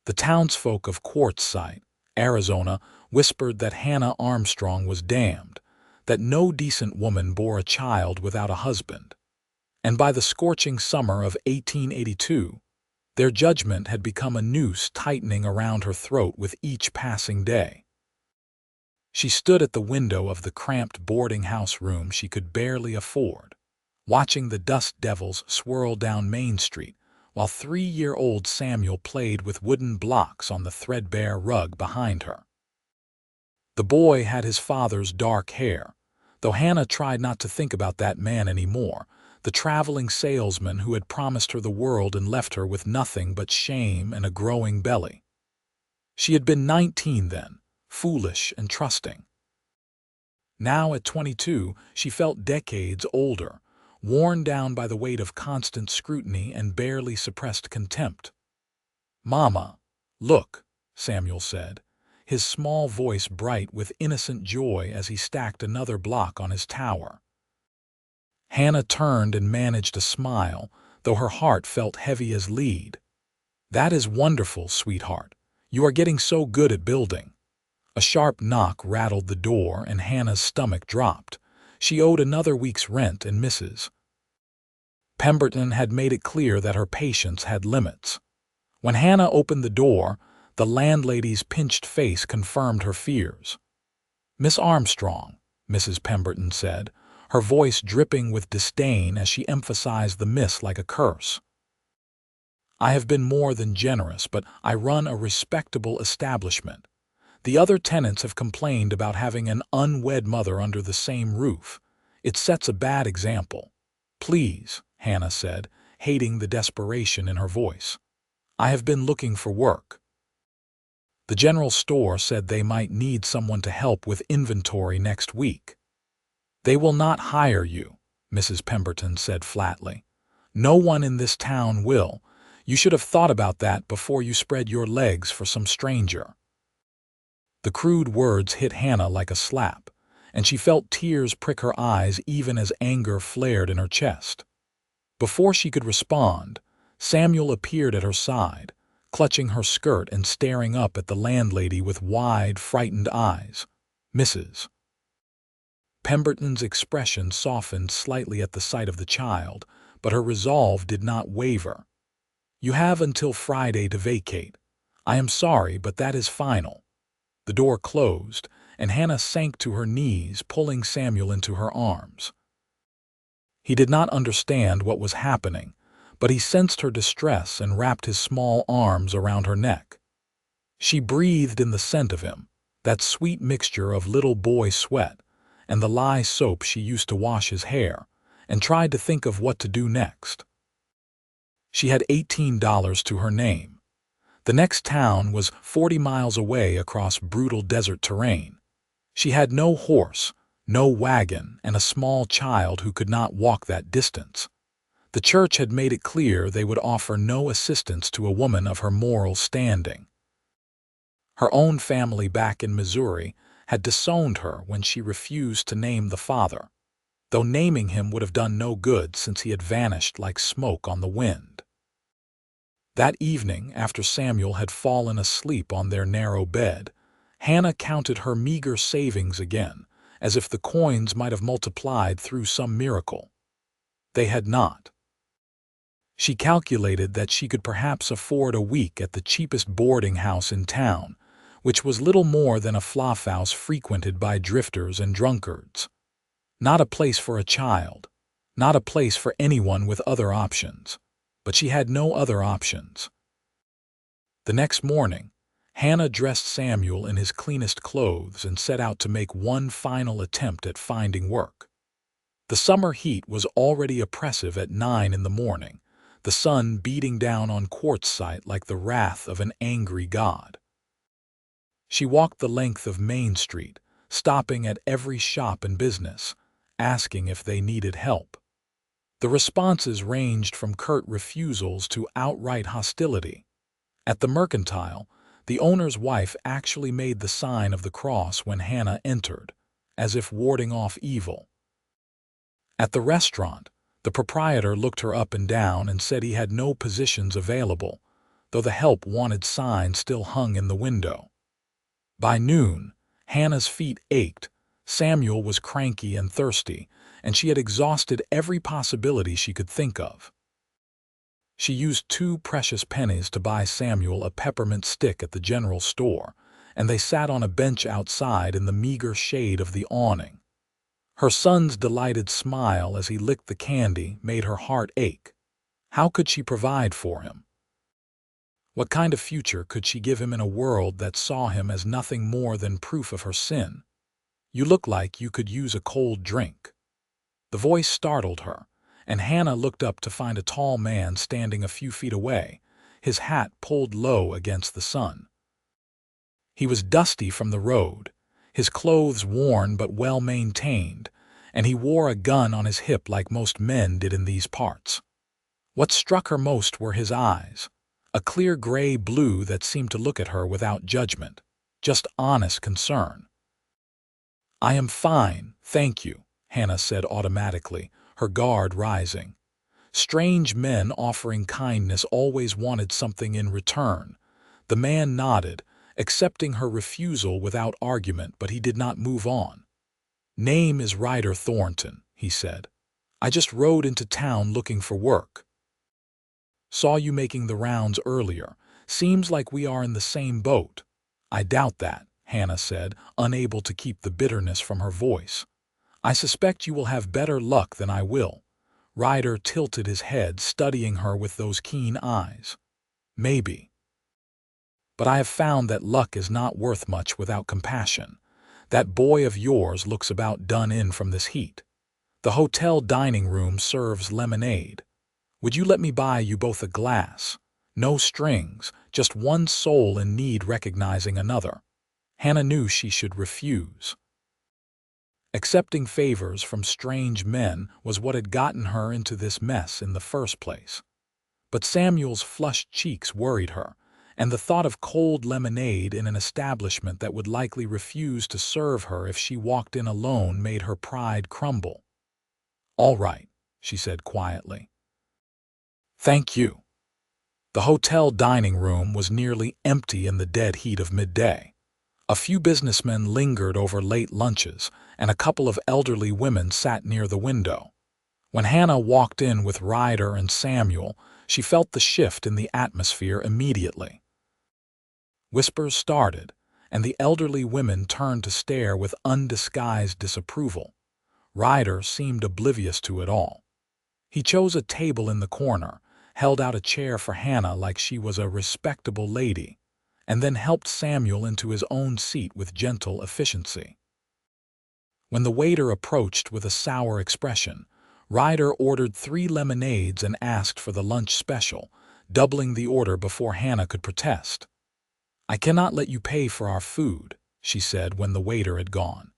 The townsfolk of Quartzsite, Arizona, whispered that Hannah Armstrong was damned, that no decent woman bore a child without a husband. And by the scorching summer of 1882, their judgment had become a noose tightening around her throat with each passing day. She stood at the window of the cramped boarding house room she could barely afford, watching the dust devils swirl down Main Street while 3-year-old Samuel played with wooden blocks on the threadbare rug behind her. The boy had his father's dark hair, though Hannah tried not to think about that man anymore, the traveling salesman who had promised her the world and left her with nothing but shame and a growing belly. She had been 19 then, foolish and trusting. Now at 22, she felt decades older, worn down by the weight of constant scrutiny and barely suppressed contempt. "Mama, look," Samuel said, his small voice bright with innocent joy as he stacked another block on his tower. Hannah turned and managed a smile, though her heart felt heavy as lead. "That is wonderful, sweetheart. You are getting so good at building." A sharp knock rattled the door and Hannah's stomach dropped. She owed another week's rent, and Mrs. Pemberton had made it clear that her patience had limits. When Hannah opened the door, the landlady's pinched face confirmed her fears. "Miss Armstrong," Mrs. Pemberton said, her voice dripping with disdain as she emphasized the miss like a curse. "I have been more than generous, but I run a respectable establishment. The other tenants have complained about having an unwed mother under the same roof. It sets a bad example. Please," Hannah said, hating the desperation in her voice. "I have been looking for work. The general store said they might need someone to help with inventory next week." "They will not hire you," Mrs. Pemberton said flatly. "No one in this town will. You should have thought about that before you spread your legs for some stranger." The crude words hit Hannah like a slap, and she felt tears prick her eyes even as anger flared in her chest. Before she could respond, Samuel appeared at her side, clutching her skirt and staring up at the landlady with wide, frightened eyes. Mrs. Pemberton's expression softened slightly at the sight of the child, but her resolve did not waver. "You have until Friday to vacate. I am sorry, but that is final." The door closed, and Hannah sank to her knees, pulling Samuel into her arms. He did not understand what was happening, but he sensed her distress and wrapped his small arms around her neck. She breathed in the scent of him, that sweet mixture of little boy sweat and the lye soap she used to wash his hair, and tried to think of what to do next. She had $18 to her name. The next town was 40 miles away across brutal desert terrain. She had no horse, no wagon, and a small child who could not walk that distance. The church had made it clear they would offer no assistance to a woman of her moral standing. Her own family back in Missouri had disowned her when she refused to name the father, though naming him would have done no good since he had vanished like smoke on the wind. That evening, after Samuel had fallen asleep on their narrow bed, Hannah counted her meager savings again, as if the coins might have multiplied through some miracle. They had not. She calculated that she could perhaps afford a week at the cheapest boarding house in town, which was little more than a flophouse frequented by drifters and drunkards. Not a place for a child, not a place for anyone with other options. But she had no other options. The next morning, Hannah dressed Samuel in his cleanest clothes and set out to make one final attempt at finding work. The summer heat was already oppressive at 9 in the morning, the sun beating down on Quartzsite like the wrath of an angry god. She walked the length of Main Street, stopping at every shop and business, asking if they needed help. The responses ranged from curt refusals to outright hostility. At the Mercantile, the owner's wife actually made the sign of the cross when Hannah entered, as if warding off evil. At the restaurant, the proprietor looked her up and down and said he had no positions available, though the help wanted sign still hung in the window. By noon, Hannah's feet ached, Samuel was cranky and thirsty, and she had exhausted every possibility she could think of. She used 2 precious pennies to buy Samuel a peppermint stick at the general store, and they sat on a bench outside in the meager shade of the awning. Her son's delighted smile as he licked the candy made her heart ache. How could she provide for him? What kind of future could she give him in a world that saw him as nothing more than proof of her sin? "You look like you could use a cold drink." The voice startled her, and Hannah looked up to find a tall man standing a few feet away, his hat pulled low against the sun. He was dusty from the road, his clothes worn but well maintained, and he wore a gun on his hip like most men did in these parts. What struck her most were his eyes, a clear gray-blue that seemed to look at her without judgment, just honest concern. "I am fine, thank you," Hannah said automatically, her guard rising. Strange men offering kindness always wanted something in return. The man nodded, accepting her refusal without argument, but he did not move on. "Name is Ryder Thornton," he said. "I just rode into town looking for work. Saw you making the rounds earlier. Seems like we are in the same boat." "I doubt that," Hannah said, unable to keep the bitterness from her voice. "I suspect you will have better luck than I will." Ryder tilted his head, studying her with those keen eyes. "Maybe. But I have found that luck is not worth much without compassion. That boy of yours looks about done in from this heat. The hotel dining room serves lemonade. Would you let me buy you both a glass? No strings, just one soul in need recognizing another." Hannah knew she should refuse. Accepting favors from strange men was what had gotten her into this mess in the first place. But Samuel's flushed cheeks worried her, and the thought of cold lemonade in an establishment that would likely refuse to serve her if she walked in alone made her pride crumble. "All right," she said quietly. "Thank you." The hotel dining room was nearly empty in the dead heat of midday. A few businessmen lingered over late lunches, and a couple of elderly women sat near the window. When Hannah walked in with Ryder and Samuel, she felt the shift in the atmosphere immediately. Whispers started, and the elderly women turned to stare with undisguised disapproval. Ryder seemed oblivious to it all. He chose a table in the corner, held out a chair for Hannah like she was a respectable lady, and then helped Samuel into his own seat with gentle efficiency. When the waiter approached with a sour expression, Ryder ordered 3 lemonades and asked for the lunch special, doubling the order before Hannah could protest. "I cannot let you pay for our food," she said when the waiter had gone.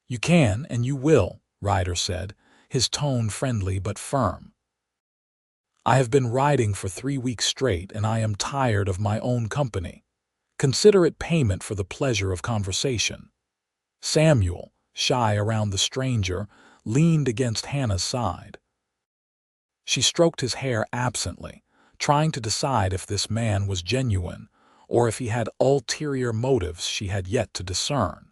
"You can and you will," Ryder said, his tone friendly but firm. "I have been riding for 3 weeks straight and I am tired of my own company. Consider it payment for the pleasure of conversation." Samuel, shy around the stranger, leaned against Hannah's side. She stroked his hair absently, trying to decide if this man was genuine or if he had ulterior motives she had yet to discern.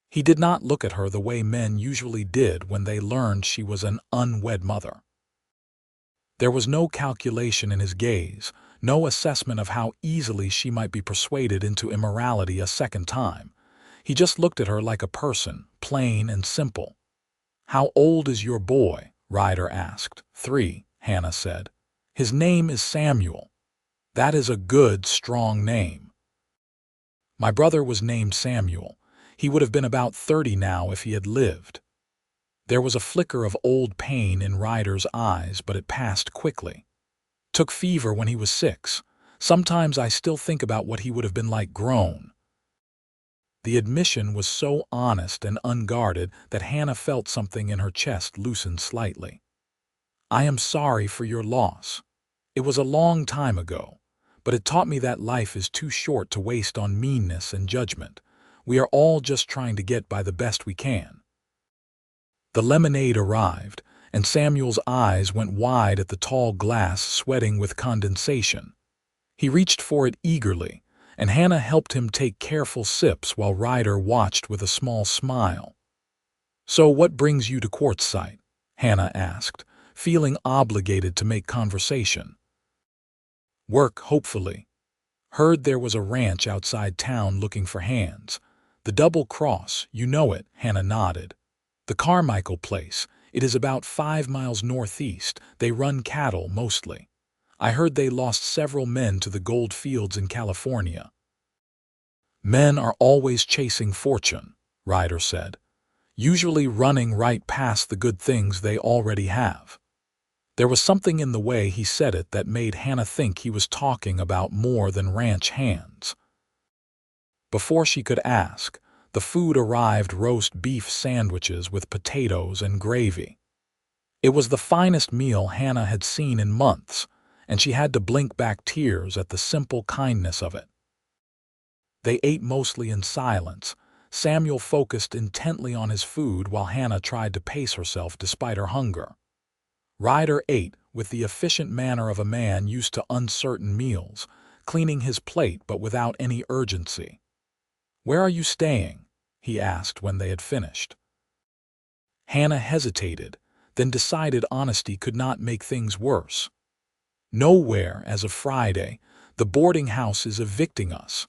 He did not look at her the way men usually did when they learned she was an unwed mother. There was no calculation in his gaze, no assessment of how easily she might be persuaded into immorality a second time. He just looked at her like a person, plain and simple. "How old is your boy?" Ryder asked. 3, Hannah said. "His name is Samuel." "That is a good, strong name." "My brother was named Samuel. He would have been about 30 now if he had lived." There was a flicker of old pain in Ryder's eyes, but it passed quickly. "Took fever when he was 6. Sometimes I still think about what he would have been like grown." The admission was so honest and unguarded that Hannah felt something in her chest loosen slightly. "I am sorry for your loss. It was a long time ago, but it taught me that life is too short to waste on meanness and judgment. We are all just trying to get by the best we can." The lemonade arrived, and Samuel's eyes went wide at the tall glass sweating with condensation. He reached for it eagerly, and Hannah helped him take careful sips while Ryder watched with a small smile. "So what brings you to Quartzsite?" Hannah asked, feeling obligated to make conversation. "Work, hopefully. Heard there was a ranch outside town looking for hands. The Double Cross, you know it," Hannah nodded. "The Carmichael place. It is about 5 miles northeast. They run cattle, mostly. I heard they lost several men to the gold fields in California." "Men are always chasing fortune," Ryder said, "usually running right past the good things they already have." There was something in the way he said it that made Hannah think he was talking about more than ranch hands. Before she could ask, the food arrived: roast beef sandwiches with potatoes and gravy. It was the finest meal Hannah had seen in months, and she had to blink back tears at the simple kindness of it. They ate mostly in silence. Samuel focused intently on his food while Hannah tried to pace herself despite her hunger. Ryder ate with the efficient manner of a man used to uncertain meals, cleaning his plate but without any urgency. "Where are you staying?" he asked when they had finished. Hannah hesitated, then decided honesty could not make things worse. "Nowhere as of Friday. The boarding house is evicting us."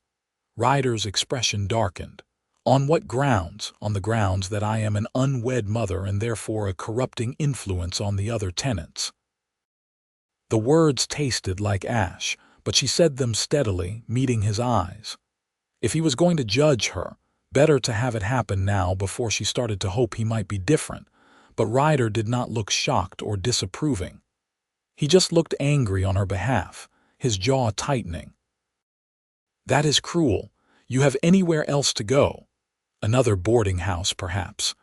Ryder's expression darkened. "On what grounds?" "On the grounds that I am an unwed mother and therefore a corrupting influence on the other tenants." The words tasted like ash, but she said them steadily, meeting his eyes. If he was going to judge her, better to have it happen now before she started to hope he might be different. But Ryder did not look shocked or disapproving. He just looked angry on her behalf, his jaw tightening. "That is cruel. You have anywhere else to go. Another boarding house, perhaps,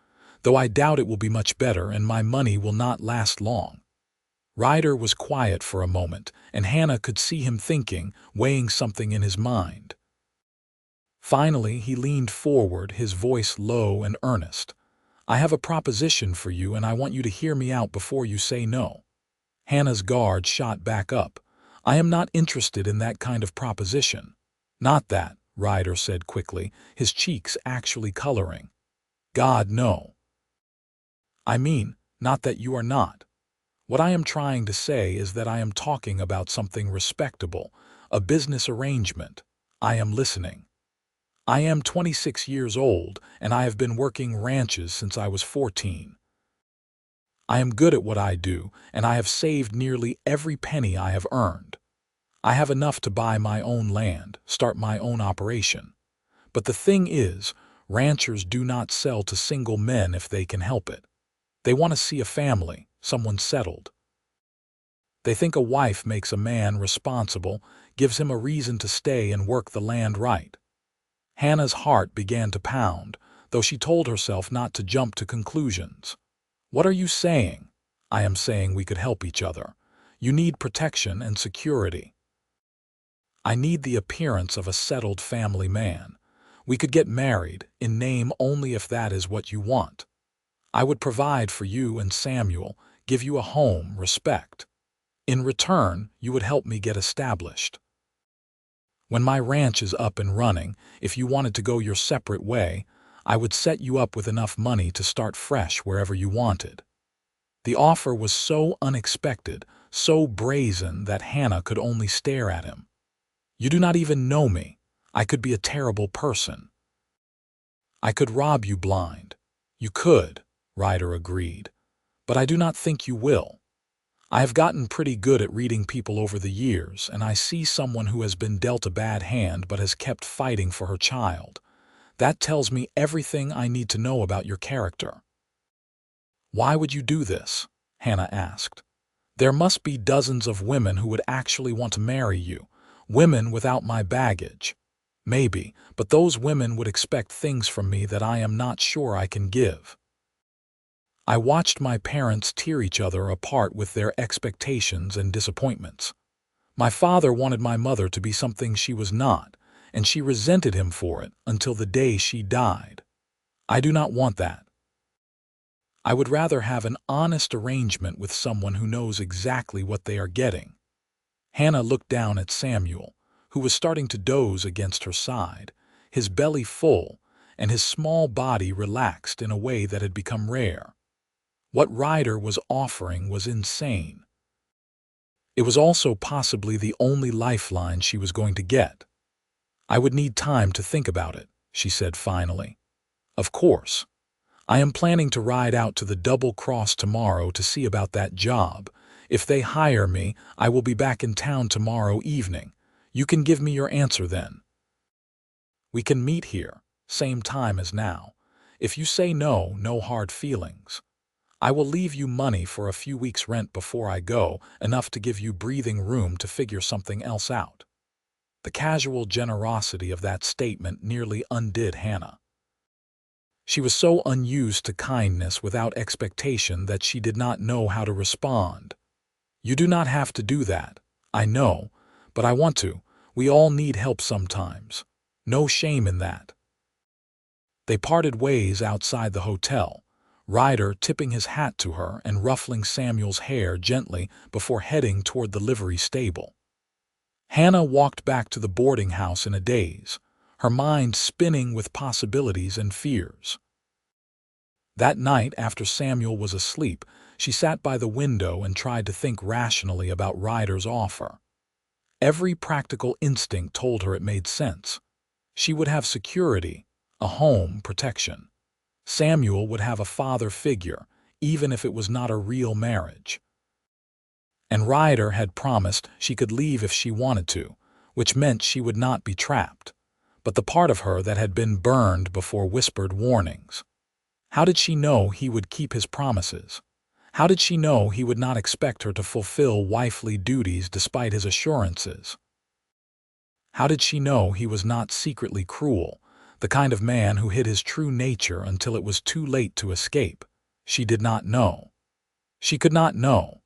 though I doubt it will be much better and my money will not last long." Ryder was quiet for a moment, and Hannah could see him thinking, weighing something in his mind. Finally, he leaned forward, his voice low and earnest. "I have a proposition for you, and I want you to hear me out before you say no." Hannah's guard shot back up. "I am not interested in that kind of proposition." "Not that," Ryder said quickly, his cheeks actually coloring. "God, no. I mean, not that you are not. What I am trying to say is that I am talking about something respectable, a business arrangement. I am listening. I am 26 years old, and I have been working ranches since I was 14. I am good at what I do, and I have saved nearly every penny I have earned. I have enough to buy my own land, start my own operation. But the thing is, ranchers do not sell to single men if they can help it. They want to see a family, someone settled. They think a wife makes a man responsible, gives him a reason to stay and work the land right." Hannah's heart began to pound, though she told herself not to jump to conclusions. "What are you saying?" "I am saying we could help each other. You need protection and security. I need the appearance of a settled family man. We could get married, in name only if that is what you want. I would provide for you and Samuel, give you a home, respect. In return, you would help me get established. When my ranch is up and running, if you wanted to go your separate way, I would set you up with enough money to start fresh wherever you wanted." The offer was so unexpected, so brazen that Hannah could only stare at him. "You do not even know me. I could be a terrible person. I could rob you blind." "You could," Ryder agreed, "but I do not think you will. I have gotten pretty good at reading people over the years, and I see someone who has been dealt a bad hand but has kept fighting for her child. That tells me everything I need to know about your character." "Why would you do this?" Hannah asked. "There must be dozens of women who would actually want to marry you, women without my baggage. Maybe, but those women would expect things from me that I am not sure I can give." I watched my parents tear each other apart with their expectations and disappointments. My father wanted my mother to be something she was not, and she resented him for it until the day she died. I do not want that. I would rather have an honest arrangement with someone who knows exactly what they are getting. Hannah looked down at Samuel, who was starting to doze against her side, his belly full and his small body relaxed in a way that had become rare. What Ryder was offering was insane. It was also possibly the only lifeline she was going to get. "I would need time to think about it," she said finally. "Of course. I am planning to ride out to the Double Cross tomorrow to see about that job. If they hire me, I will be back in town tomorrow evening. You can give me your answer then. We can meet here, same time as now. If you say no, no hard feelings. I will leave you money for a few weeks' rent before I go, enough to give you breathing room to figure something else out." The casual generosity of that statement nearly undid Hannah. She was so unused to kindness without expectation that she did not know how to respond. "You do not have to do that. I know, but I want to. We all need help sometimes. No shame in that." They parted ways outside the hotel, Ryder tipping his hat to her and ruffling Samuel's hair gently before heading toward the livery stable. Hannah walked back to the boarding house in a daze, her mind spinning with possibilities and fears. That night, after Samuel was asleep, she sat by the window and tried to think rationally about Ryder's offer. Every practical instinct told her it made sense. She would have security, a home, protection. Samuel would have a father figure, even if it was not a real marriage. And Ryder had promised she could leave if she wanted to, which meant she would not be trapped. But the part of her that had been burned before whispered warnings. How did she know he would keep his promises? How did she know he would not expect her to fulfill wifely duties despite his assurances? How did she know he was not secretly cruel, the kind of man who hid his true nature until it was too late to escape? She did not know. She could not know.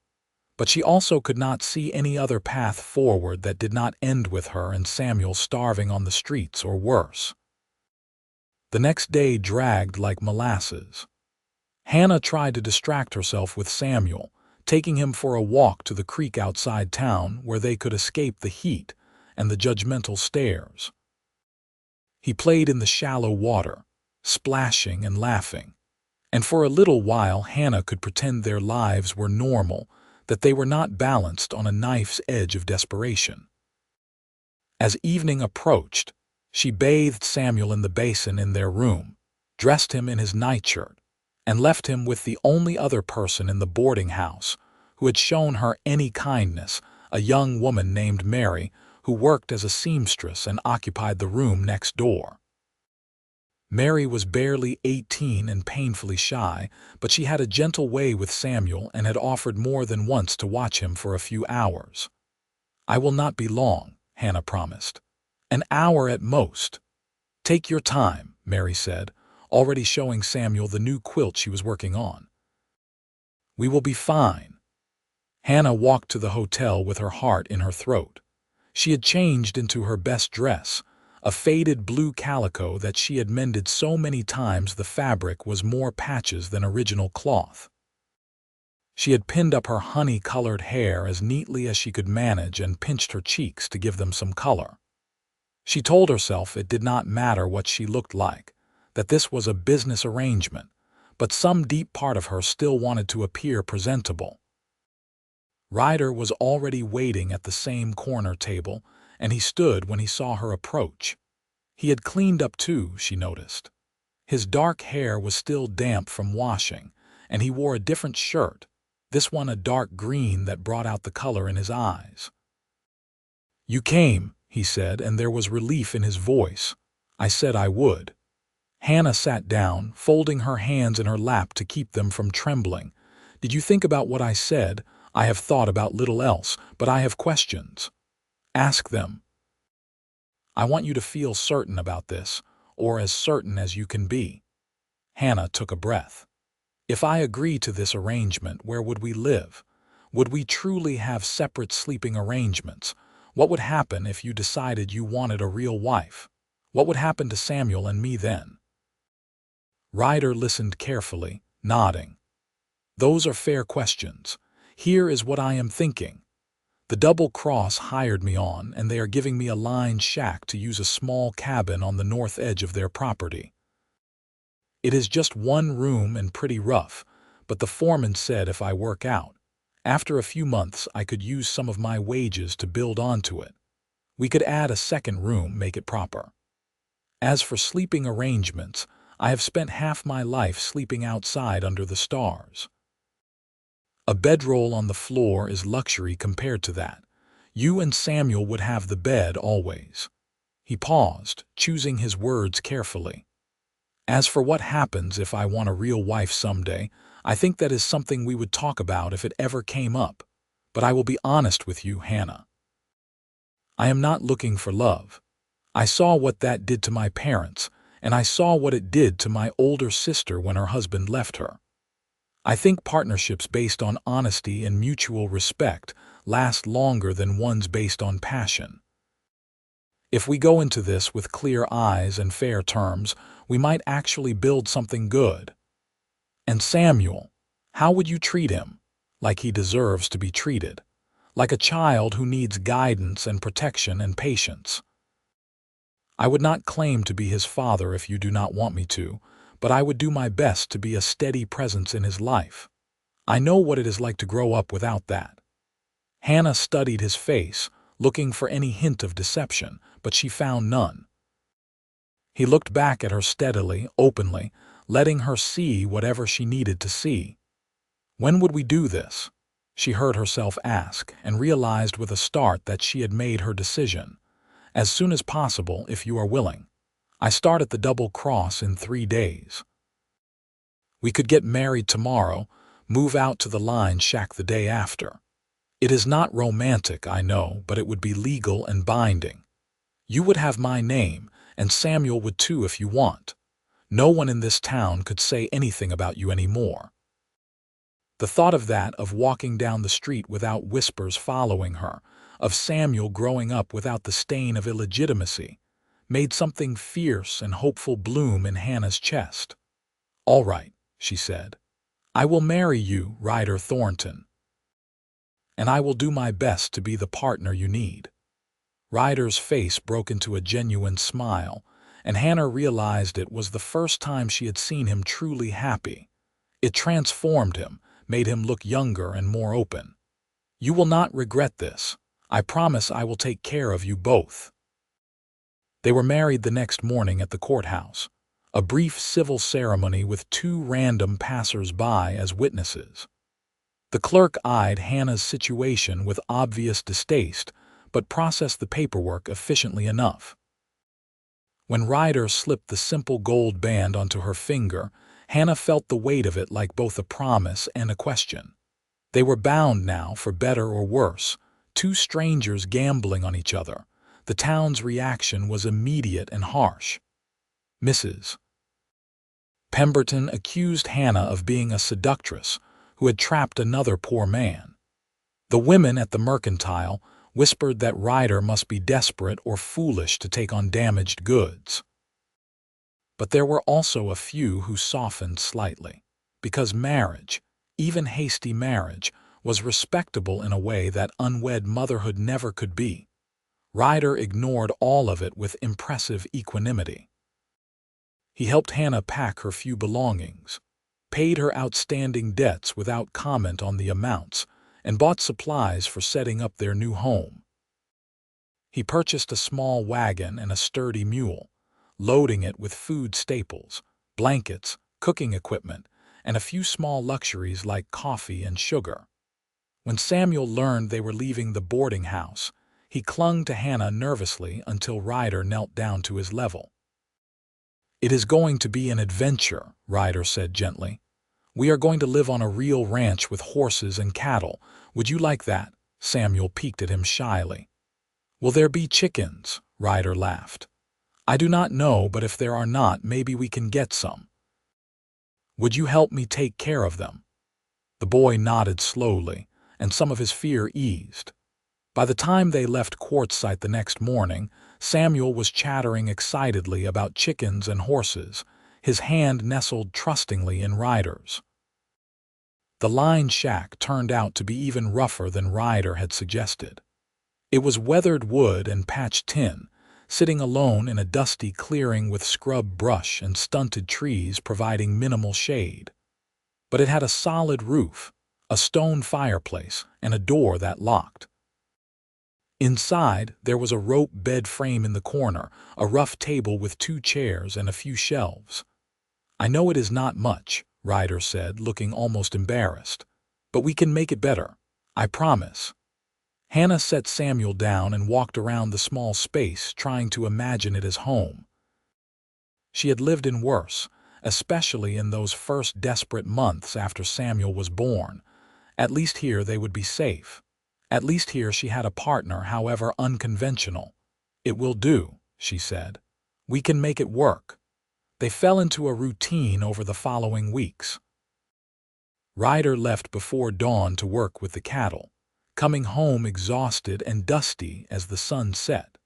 But she also could not see any other path forward that did not end with her and Samuel starving on the streets or worse. The next day dragged like molasses. Hannah tried to distract herself with Samuel, taking him for a walk to the creek outside town where they could escape the heat and the judgmental stares. He played in the shallow water, splashing and laughing, and for a little while Hannah could pretend their lives were normal, that they were not balanced on a knife's edge of desperation. As evening approached, she bathed Samuel in the basin in their room, dressed him in his nightshirt, and left him with the only other person in the boarding house who had shown her any kindness, a young woman named Mary, who worked as a seamstress and occupied the room next door. Mary was barely 18 and painfully shy, but she had a gentle way with Samuel and had offered more than once to watch him for a few hours. "I will not be long," Hannah promised. "An hour at most." "Take your time," Mary said, already showing Samuel the new quilt she was working on. "We will be fine." Hannah walked to the hotel with her heart in her throat. She had changed into her best dress, a faded blue calico that she had mended so many times the fabric was more patches than original cloth. She had pinned up her honey-colored hair as neatly as she could manage and pinched her cheeks to give them some color. She told herself it did not matter what she looked like, that this was a business arrangement, but some deep part of her still wanted to appear presentable. Ryder was already waiting at the same corner table, and he stood when he saw her approach. He had cleaned up too, she noticed. His dark hair was still damp from washing, and he wore a different shirt, this one a dark green that brought out the color in his eyes. "You came," he said, and there was relief in his voice. "I said I would." Hannah sat down, folding her hands in her lap to keep them from trembling. "Did you think about what I said? I have thought about little else, but I have questions." "Ask them." "I want you to feel certain about this, or as certain as you can be." Hannah took a breath. "If I agree to this arrangement, where would we live? Would we truly have separate sleeping arrangements? What would happen if you decided you wanted a real wife? What would happen to Samuel and me then?" Ryder listened carefully, nodding. "Those are fair questions. Here is what I am thinking. The The Double Cross hired me on, and they are giving me a line shack to use a small cabin on the north edge of their property. It is just one room and pretty rough, but the foreman said if I work out, after a few months I could use some of my wages to build onto it. We could add a second room, make it proper. As for sleeping arrangements, I have spent half my life sleeping outside under the stars. A bedroll on the floor is luxury compared to that. You and Samuel would have the bed always. He paused, choosing his words carefully. As for what happens if I want a real wife someday, I think that is something we would talk about if it ever came up. But I will be honest with you, Hannah. I am not looking for love. I saw what that did to my parents, and I saw what it did to my older sister when her husband left her. I think partnerships based on honesty and mutual respect last longer than ones based on passion. If we go into this with clear eyes and fair terms, we might actually build something good. And Samuel, how would you treat him? Like he deserves to be treated. Like a child who needs guidance and protection and patience. I would not claim to be his father if you do not want me to, but I would do my best to be a steady presence in his life. I know what it is like to grow up without that. Hannah studied his face, looking for any hint of deception, but she found none. He looked back at her steadily, openly, letting her see whatever she needed to see. When would we do this? She heard herself ask, and realized with a start that she had made her decision. As soon as possible, if you are willing. I start at the Double Cross in 3 days. We could get married tomorrow, move out to the line shack the day after. It is not romantic, I know, but it would be legal and binding. You would have my name, and Samuel would too if you want. No one in this town could say anything about you anymore. The thought of that, of walking down the street without whispers following her, of Samuel growing up without the stain of illegitimacy, made something fierce and hopeful bloom in Hannah's chest. "All right," she said. "I will marry you, Ryder Thornton. And I will do my best to be the partner you need." Ryder's face broke into a genuine smile, and Hannah realized it was the first time she had seen him truly happy. It transformed him, made him look younger and more open. "You will not regret this. I promise I will take care of you both." They were married the next morning at the courthouse, a brief civil ceremony with 2 random passers-by as witnesses. The clerk eyed Hannah's situation with obvious distaste, but processed the paperwork efficiently enough. When Ryder slipped the simple gold band onto her finger, Hannah felt the weight of it like both a promise and a question. They were bound now, for better or worse, 2 strangers gambling on each other. The town's reaction was immediate and harsh. Mrs. Pemberton accused Hannah of being a seductress who had trapped another poor man. The women at the mercantile whispered that Ryder must be desperate or foolish to take on damaged goods. But there were also a few who softened slightly, because marriage, even hasty marriage, was respectable in a way that unwed motherhood never could be. Ryder ignored all of it with impressive equanimity. He helped Hannah pack her few belongings, paid her outstanding debts without comment on the amounts, and bought supplies for setting up their new home. He purchased a small wagon and a sturdy mule, loading it with food staples, blankets, cooking equipment, and a few small luxuries like coffee and sugar. When Samuel learned they were leaving the boarding house, he clung to Hannah nervously until Ryder knelt down to his level. "It is going to be an adventure," Ryder said gently. "We are going to live on a real ranch with horses and cattle. Would you like that?" Samuel peeked at him shyly. "Will there be chickens?" Ryder laughed. "I do not know, but if there are not, maybe we can get some. Would you help me take care of them?" The boy nodded slowly, and some of his fear eased. By the time they left Quartzsite the next morning, Samuel was chattering excitedly about chickens and horses, his hand nestled trustingly in Ryder's. The line shack turned out to be even rougher than Ryder had suggested. It was weathered wood and patched tin, sitting alone in a dusty clearing with scrub brush and stunted trees providing minimal shade. But it had a solid roof, a stone fireplace, and a door that locked. Inside, there was a rope bed frame in the corner, a rough table with 2 chairs and a few shelves. "I know it is not much," Ryder said, looking almost embarrassed. "But we can make it better. I promise." Hannah set Samuel down and walked around the small space, trying to imagine it as home. She had lived in worse, especially in those first desperate months after Samuel was born. At least here they would be safe. At least here she had a partner, however unconventional. "It will do," she said. "We can make it work." They fell into a routine over the following weeks. Ryder left before dawn to work with the cattle, coming home exhausted and dusty as the sun set.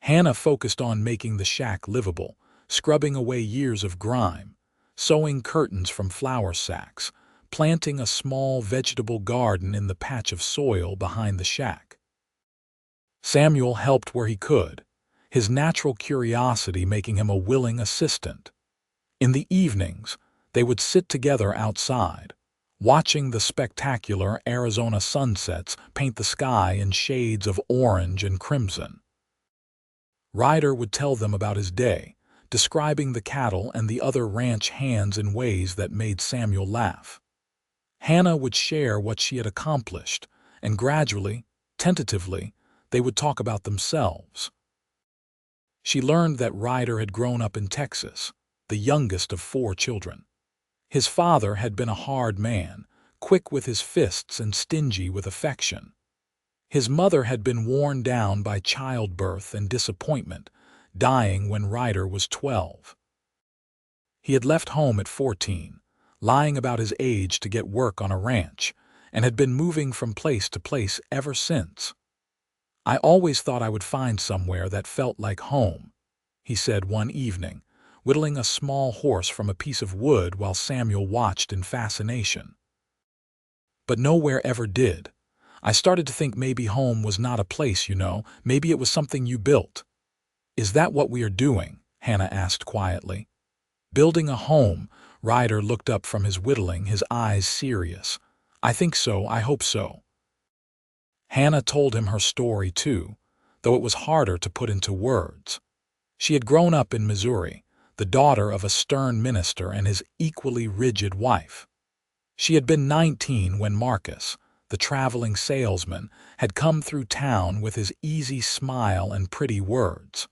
Hannah focused on making the shack livable, scrubbing away years of grime, sewing curtains from flour sacks, planting a small vegetable garden in the patch of soil behind the shack. Samuel helped where he could, his natural curiosity making him a willing assistant. In the evenings, they would sit together outside, watching the spectacular Arizona sunsets paint the sky in shades of orange and crimson. Ryder would tell them about his day, describing the cattle and the other ranch hands in ways that made Samuel laugh. Hannah would share what she had accomplished, and gradually, tentatively, they would talk about themselves. She learned that Ryder had grown up in Texas, the youngest of 4 children. His father had been a hard man, quick with his fists and stingy with affection. His mother had been worn down by childbirth and disappointment, dying when Ryder was 12. He had left home at 14, lying about his age to get work on a ranch, and had been moving from place to place ever since. "I always thought I would find somewhere that felt like home," he said one evening, whittling a small horse from a piece of wood while Samuel watched in fascination. "But nowhere ever did. I started to think maybe home was not a place, maybe it was something you built." "Is that what we are doing?" Hannah asked quietly. "Building a home," Ryder looked up from his whittling, his eyes serious. "I think so, I hope so." Hannah told him her story too, though it was harder to put into words. She had grown up in Missouri, the daughter of a stern minister and his equally rigid wife. She had been 19 when Marcus, the traveling salesman, had come through town with his easy smile and pretty words.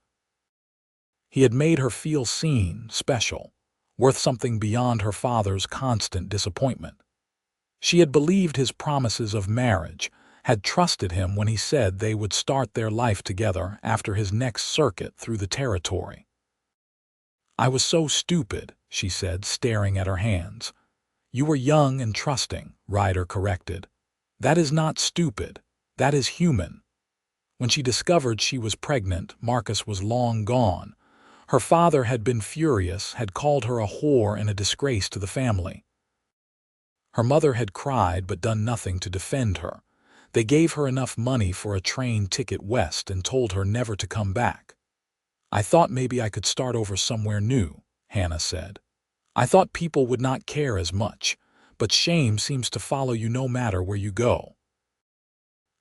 He had made her feel seen, special, worth something beyond her father's constant disappointment. She had believed his promises of marriage, had trusted him when he said they would start their life together after his next circuit through the territory. "I was so stupid," she said, staring at her hands. "You were young and trusting," Ryder corrected. "That is not stupid. That is human." When she discovered she was pregnant, Marcus was long gone. Her father had been furious, had called her a whore and a disgrace to the family. Her mother had cried but done nothing to defend her. They gave her enough money for a train ticket west and told her never to come back. "I thought maybe I could start over somewhere new," Hannah said. "I thought people would not care as much, but shame seems to follow you no matter where you go."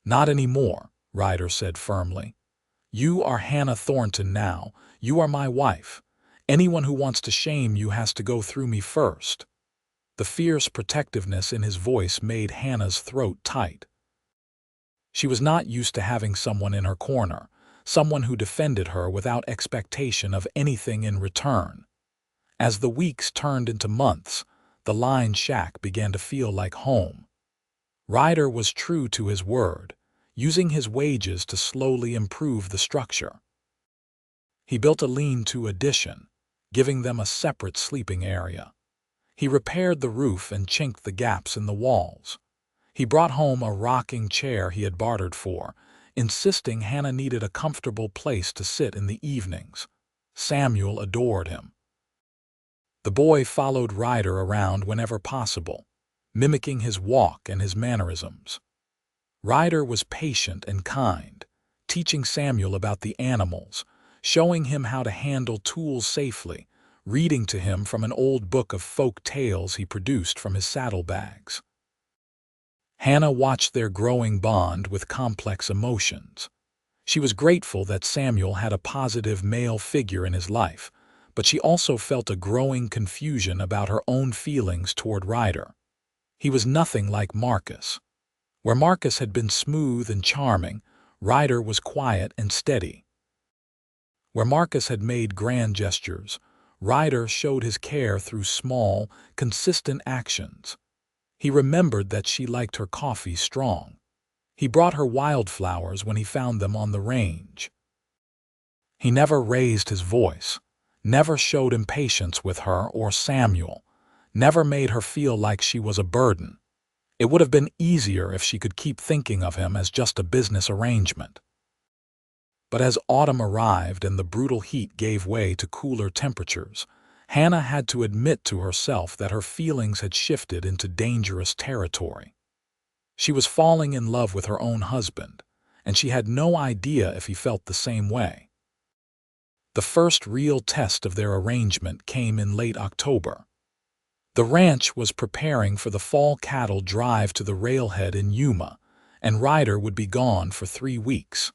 "Not anymore," Ryder said firmly. "You are Hannah Thornton now. You are my wife. Anyone who wants to shame you has to go through me first." The fierce protectiveness in his voice made Hannah's throat tight. She was not used to having someone in her corner, someone who defended her without expectation of anything in return. As the weeks turned into months, the line shack began to feel like home. Ryder was true to his word, using his wages to slowly improve the structure. He built a lean-to addition, giving them a separate sleeping area. He repaired the roof and chinked the gaps in the walls. He brought home a rocking chair he had bartered for, insisting Hannah needed a comfortable place to sit in the evenings. Samuel adored him. The boy followed Ryder around whenever possible, mimicking his walk and his mannerisms. Ryder was patient and kind, teaching Samuel about the animals, showing him how to handle tools safely, reading to him from an old book of folk tales he produced from his saddlebags. Hannah watched their growing bond with complex emotions. She was grateful that Samuel had a positive male figure in his life, but she also felt a growing confusion about her own feelings toward Ryder. He was nothing like Marcus. Where Marcus had been smooth and charming, Ryder was quiet and steady. Where Marcus had made grand gestures, Ryder showed his care through small, consistent actions. He remembered that she liked her coffee strong. He brought her wildflowers when he found them on the range. He never raised his voice, never showed impatience with her or Samuel, never made her feel like she was a burden. It would have been easier if she could keep thinking of him as just a business arrangement. But as autumn arrived and the brutal heat gave way to cooler temperatures, Hannah had to admit to herself that her feelings had shifted into dangerous territory. She was falling in love with her own husband, and she had no idea if he felt the same way. The first real test of their arrangement came in late October. The ranch was preparing for the fall cattle drive to the railhead in Yuma, and Ryder would be gone for 3 weeks.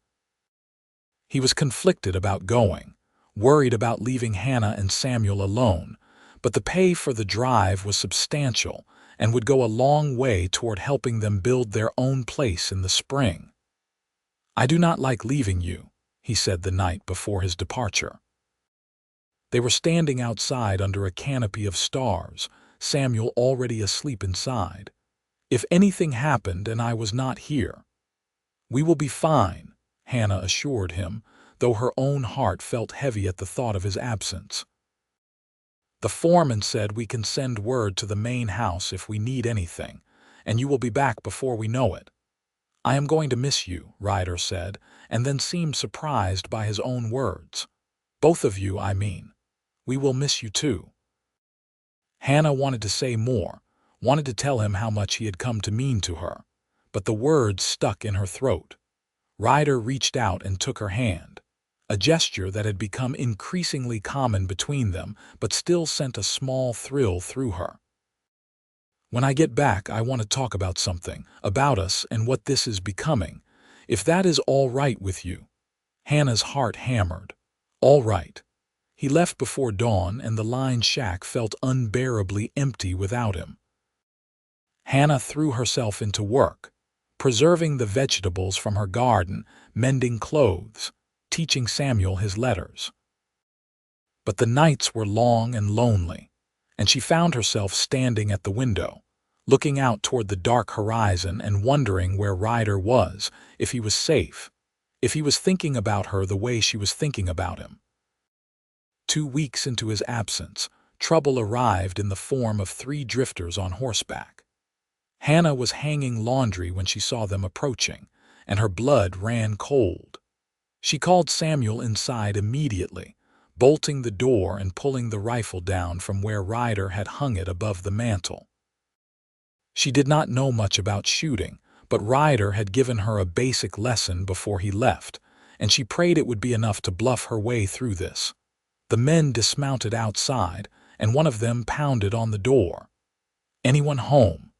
He was conflicted about going, worried about leaving Hannah and Samuel alone, but the pay for the drive was substantial and would go a long way toward helping them build their own place in the spring. "I do not like leaving you," he said the night before his departure. They were standing outside under a canopy of stars, Samuel already asleep inside. "If anything happened and I was not here." "We will be fine," Hannah assured him, though her own heart felt heavy at the thought of his absence. "The foreman said we can send word to the main house if we need anything, and you will be back before we know it." "I am going to miss you," Ryder said, and then seemed surprised by his own words. "Both of you, I mean. We will miss you too." Hannah wanted to say more, wanted to tell him how much he had come to mean to her, but the words stuck in her throat. Ryder reached out and took her hand, a gesture that had become increasingly common between them but still sent a small thrill through her. "When I get back, I want to talk about something, about us and what this is becoming, if that is all right with you." Hannah's heart hammered. All right. He left before dawn, and the line shack felt unbearably empty without him. Hannah threw herself into work, preserving the vegetables from her garden, mending clothes, teaching Samuel his letters. But the nights were long and lonely, and she found herself standing at the window, looking out toward the dark horizon and wondering where Ryder was, if he was safe, if he was thinking about her the way she was thinking about him. 2 weeks into his absence, trouble arrived in the form of 3 drifters on horseback. Hannah was hanging laundry when she saw them approaching, and her blood ran cold. She called Samuel inside immediately, bolting the door and pulling the rifle down from where Ryder had hung it above the mantel. She did not know much about shooting, but Ryder had given her a basic lesson before he left, and she prayed it would be enough to bluff her way through this. The men dismounted outside, and one of them pounded on the door. "Anyone home?"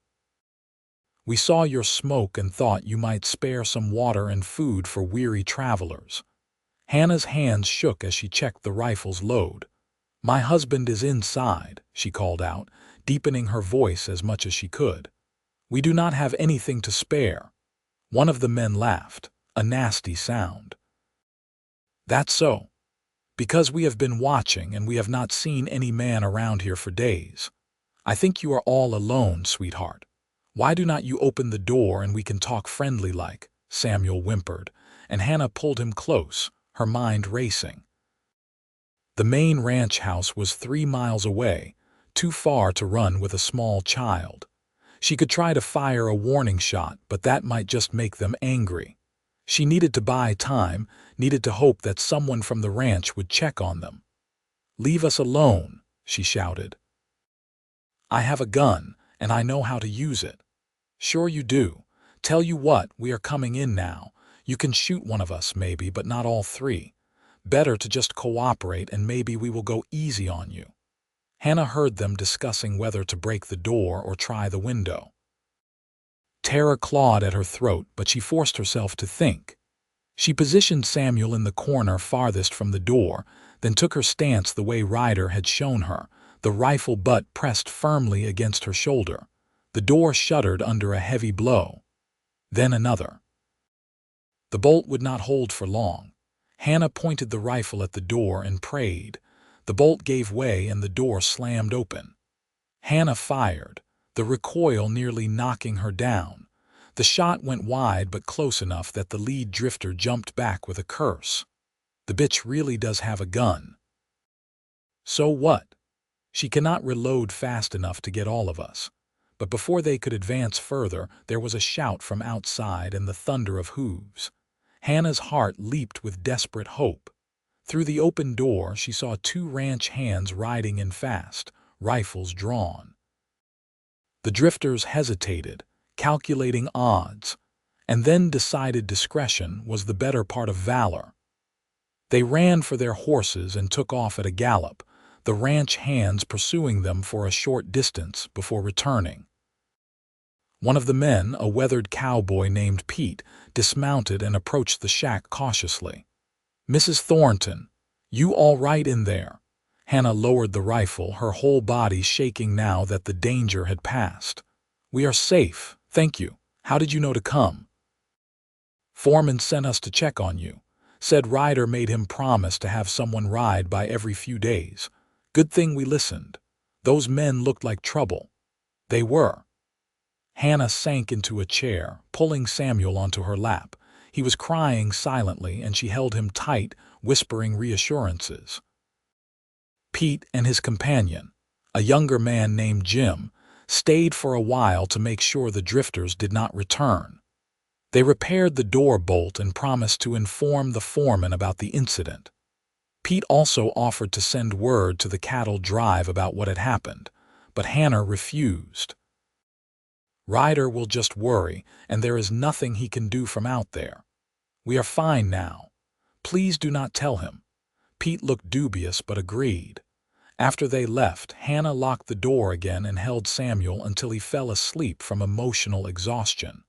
"We saw your smoke and thought you might spare some water and food for weary travelers." Hannah's hands shook as she checked the rifle's load. "My husband is inside," she called out, deepening her voice as much as she could. "We do not have anything to spare." One of the men laughed, a nasty sound. "That's so. Because we have been watching and we have not seen any man around here for days. I think you are all alone, sweetheart. Why do not you open the door and we can talk friendly like?" Samuel whimpered, and Hannah pulled him close, her mind racing. The main ranch house was 3 miles away, too far to run with a small child. She could try to fire a warning shot, but that might just make them angry. She needed to buy time, needed to hope that someone from the ranch would check on them. "Leave us alone," she shouted. "I have a gun, and I know how to use it." "Sure you do. Tell you what, we are coming in now. You can shoot one of us, maybe, but not all three. Better to just cooperate and maybe we will go easy on you. Hannah heard them discussing whether to break the door or try the window. Terror clawed at her throat, but she forced herself to think. She positioned Samuel in the corner farthest from the door, then took her stance the way Ryder had shown her, the rifle butt pressed firmly against her shoulder. The door shuddered under a heavy blow. Then another. The bolt would not hold for long. Hannah pointed the rifle at the door and prayed. The bolt gave way and the door slammed open. Hannah fired, the recoil nearly knocking her down. The shot went wide but close enough that the lead drifter jumped back with a curse. The bitch really does have a gun. So what? She cannot reload fast enough to get all of us. But before they could advance further, there was a shout from outside and the thunder of hooves. Hannah's heart leaped with desperate hope. Through the open door, she saw two ranch hands riding in fast, rifles drawn. The drifters hesitated, calculating odds, and then decided discretion was the better part of valor. They ran for their horses and took off at a gallop, the ranch hands pursuing them for a short distance before returning. One of the men, a weathered cowboy named Pete, dismounted and approached the shack cautiously. "Mrs. Thornton, you all right in there?" Hannah lowered the rifle, her whole body shaking now that the danger had passed. "We are safe, thank you. How did you know to come?" "Foreman sent us to check on you. Said Ryder made him promise to have someone ride by every few days. Good thing we listened. Those men looked like trouble." They were. Hannah sank into a chair, pulling Samuel onto her lap. He was crying silently, and she held him tight, whispering reassurances. Pete and his companion, a younger man named Jim, stayed for a while to make sure the drifters did not return. They repaired the door bolt and promised to inform the foreman about the incident. Pete also offered to send word to the cattle drive about what had happened, but Hannah refused. "Ryder will just worry, and there is nothing he can do from out there. We are fine now. Please do not tell him." Pete looked dubious but agreed. After they left, Hannah locked the door again and held Samuel until he fell asleep from emotional exhaustion.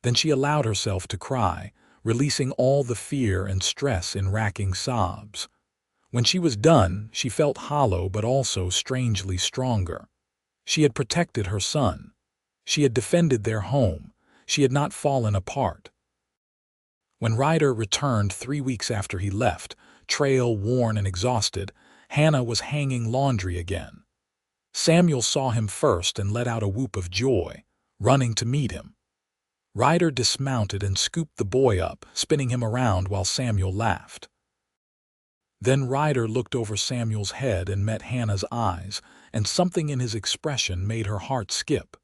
Then she allowed herself to cry, releasing all the fear and stress in racking sobs. When she was done, she felt hollow but also strangely stronger. She had protected her son. She had defended their home. She had not fallen apart. When Ryder returned 3 weeks after he left, trail worn and exhausted, Hannah was hanging laundry again. Samuel saw him first and let out a whoop of joy, running to meet him. Ryder dismounted and scooped the boy up, spinning him around while Samuel laughed. Then Ryder looked over Samuel's head and met Hannah's eyes, and something in his expression made her heart skip.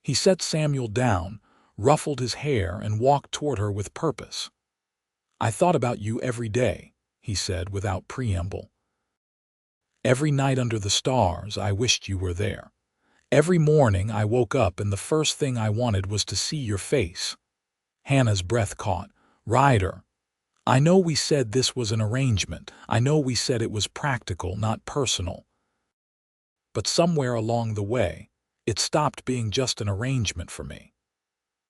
He set Samuel down, ruffled his hair, and walked toward her with purpose. "I thought about you every day," he said without preamble. "Every night under the stars I wished you were there. Every morning I woke up and the first thing I wanted was to see your face." Hannah's breath caught. "Ryder, I know we said this was an arrangement. I know we said it was practical, not personal. But somewhere along the way, it stopped being just an arrangement for me.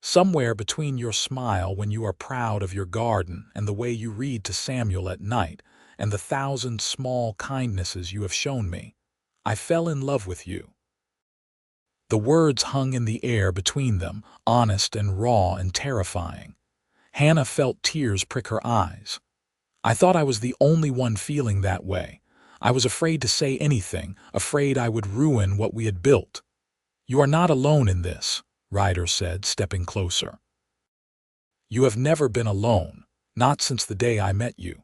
Somewhere between your smile when you are proud of your garden and the way you read to Samuel at night and the 1,000 small kindnesses you have shown me, I fell in love with you." The words hung in the air between them, honest and raw and terrifying. Hannah felt tears prick her eyes. "I thought I was the only one feeling that way. I was afraid to say anything, afraid I would ruin what we had built." "You are not alone in this," Ryder said, stepping closer. "You have never been alone, not since the day I met you.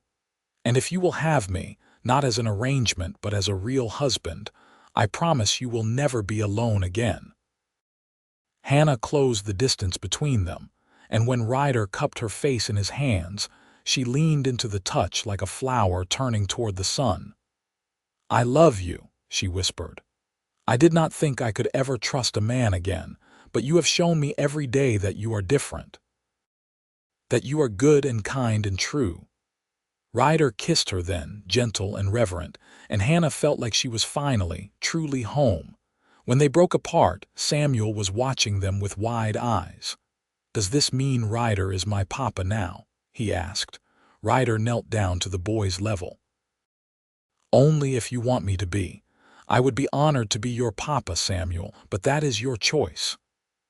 And if you will have me, not as an arrangement but as a real husband, I promise you will never be alone again." Hannah closed the distance between them, and when Ryder cupped her face in his hands, she leaned into the touch like a flower turning toward the sun. "I love you," she whispered. "I did not think I could ever trust a man again, but you have shown me every day that you are different, that you are good and kind and true." Ryder kissed her then, gentle and reverent, and Hannah felt like she was finally, truly home. When they broke apart, Samuel was watching them with wide eyes. "Does this mean Ryder is my papa now?" he asked. Ryder knelt down to the boy's level. "Only if you want me to be. I would be honored to be your papa, Samuel, but that is your choice."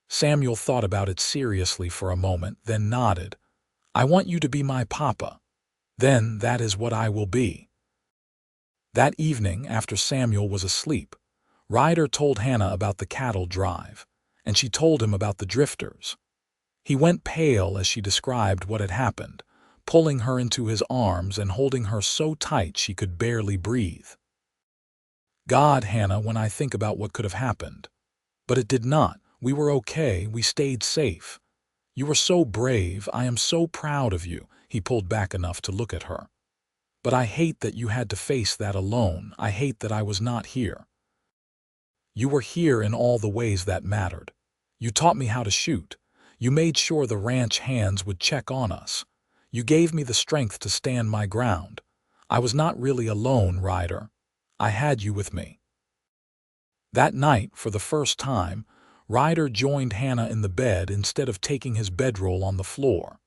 Samuel thought about it seriously for a moment, then nodded. "I want you to be my papa. Then that is what I will be." That evening, after Samuel was asleep, Ryder told Hannah about the cattle drive, and she told him about the drifters. He went pale as she described what had happened, pulling her into his arms and holding her so tight she could barely breathe. "God, Hannah, when I think about what could have happened. But it did not. We were okay. We stayed safe. You were so brave. I am so proud of you." He pulled back enough to look at her. "But I hate that you had to face that alone. I hate that I was not here. You were here in all the ways that mattered. You taught me how to shoot. You made sure the ranch hands would check on us. You gave me the strength to stand my ground. I was not really alone, Ryder. I had you with me." That night, for the first time, Ryder joined Hannah in the bed instead of taking his bedroll on the floor.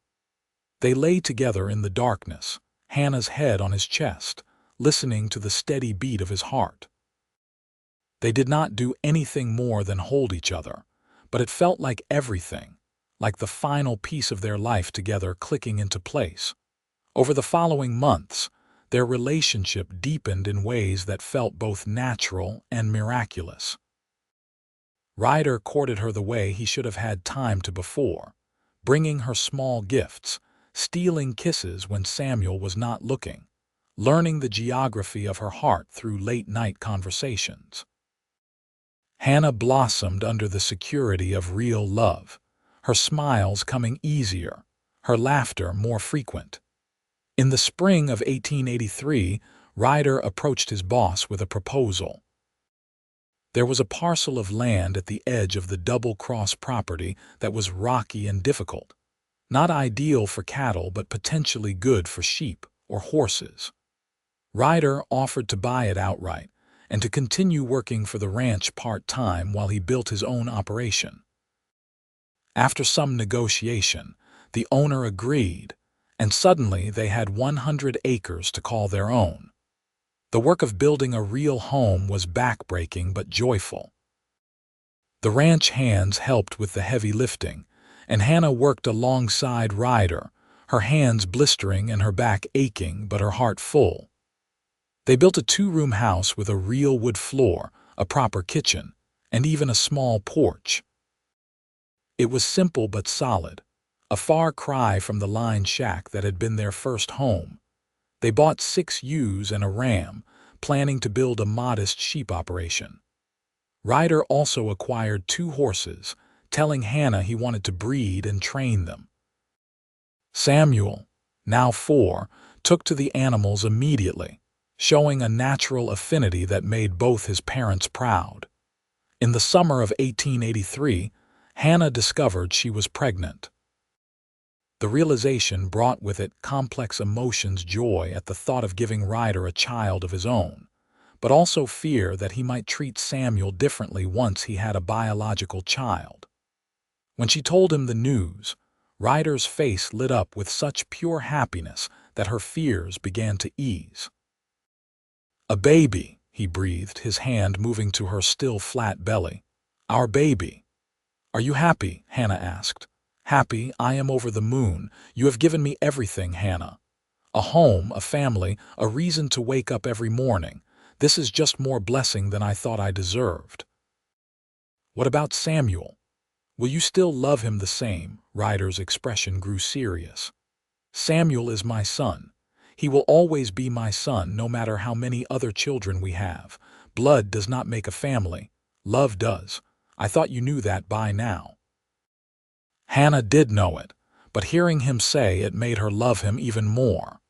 They lay together in the darkness, Hannah's head on his chest, listening to the steady beat of his heart. They did not do anything more than hold each other, but it felt like everything, like the final piece of their life together clicking into place. Over the following months, their relationship deepened in ways that felt both natural and miraculous. Ryder courted her the way he should have had time to before, bringing her small gifts, stealing kisses when Samuel was not looking, learning the geography of her heart through late-night conversations. Hannah blossomed under the security of real love, her smiles coming easier, her laughter more frequent. In the spring of 1883, Ryder approached his boss with a proposal. There was a parcel of land at the edge of the double-cross property that was rocky and difficult, not ideal for cattle but potentially good for sheep or horses. Ryder offered to buy it outright and to continue working for the ranch part-time while he built his own operation. After some negotiation, the owner agreed, and suddenly they had 100 acres to call their own. The work of building a real home was backbreaking but joyful. The ranch hands helped with the heavy lifting, and Hannah worked alongside Ryder, her hands blistering and her back aching but her heart full. They built a 2-room house with a real wood floor, a proper kitchen, and even a small porch. It was simple but solid, a far cry from the line shack that had been their first home. They bought 6 ewes and a ram, planning to build a modest sheep operation. Ryder also acquired 2 horses, telling Hannah he wanted to breed and train them. Samuel, now 4, took to the animals immediately, showing a natural affinity that made both his parents proud. In the summer of 1883, Hannah discovered she was pregnant. The realization brought with it complex emotions, joy at the thought of giving Ryder a child of his own, but also fear that he might treat Samuel differently once he had a biological child. When she told him the news, Ryder's face lit up with such pure happiness that her fears began to ease. "A baby," he breathed, his hand moving to her still flat belly. "Our baby." "Are you happy?" Hannah asked. "Happy? I am over the moon. You have given me everything, Hannah. A home, a family, a reason to wake up every morning. This is just more blessing than I thought I deserved." "What about Samuel? Will you still love him the same?" Ryder's expression grew serious. "Samuel is my son. He will always be my son, no matter how many other children we have. Blood does not make a family. Love does. I thought you knew that by now." Hannah did know it, but hearing him say it made her love him even more.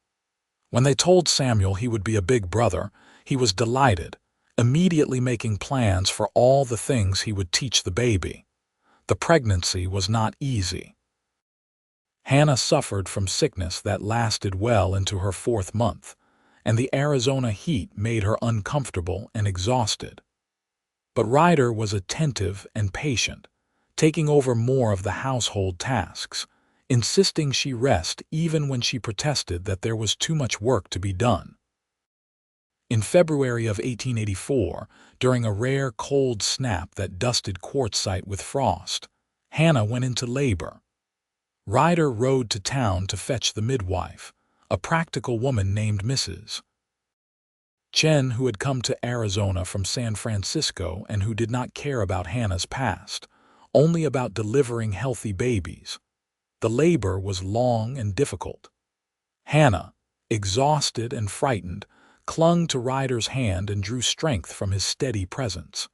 When they told Samuel he would be a big brother, he was delighted, immediately making plans for all the things he would teach the baby. The pregnancy was not easy. Hannah suffered from sickness that lasted well into her 4th month, and the Arizona heat made her uncomfortable and exhausted. But Ryder was attentive and patient, taking over more of the household tasks, insisting she rest even when she protested that there was too much work to be done. In February of 1884, during a rare cold snap that dusted Quartzsite with frost, Hannah went into labor. Ryder rode to town to fetch the midwife, a practical woman named Mrs. Chen, who had come to Arizona from San Francisco and who did not care about Hannah's past, only about delivering healthy babies. The labor was long and difficult. Hannah, exhausted and frightened, clung to Ryder's hand and drew strength from his steady presence.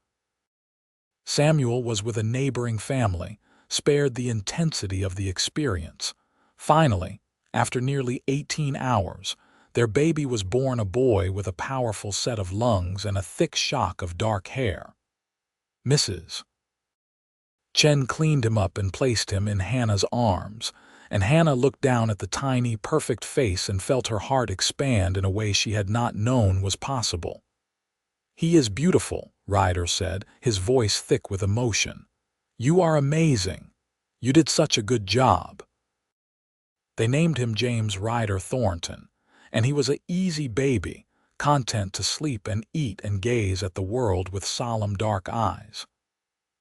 Samuel was with a neighboring family, spared the intensity of the experience. Finally, after nearly 18 hours, their baby was born, a boy with a powerful set of lungs and a thick shock of dark hair. Mrs. Chen cleaned him up and placed him in Hannah's arms, and Hannah looked down at the tiny, perfect face and felt her heart expand in a way she had not known was possible. "He is beautiful," Ryder said, his voice thick with emotion. "You are amazing. You did such a good job." They named him James Ryder Thornton, and he was an easy baby, content to sleep and eat and gaze at the world with solemn dark eyes.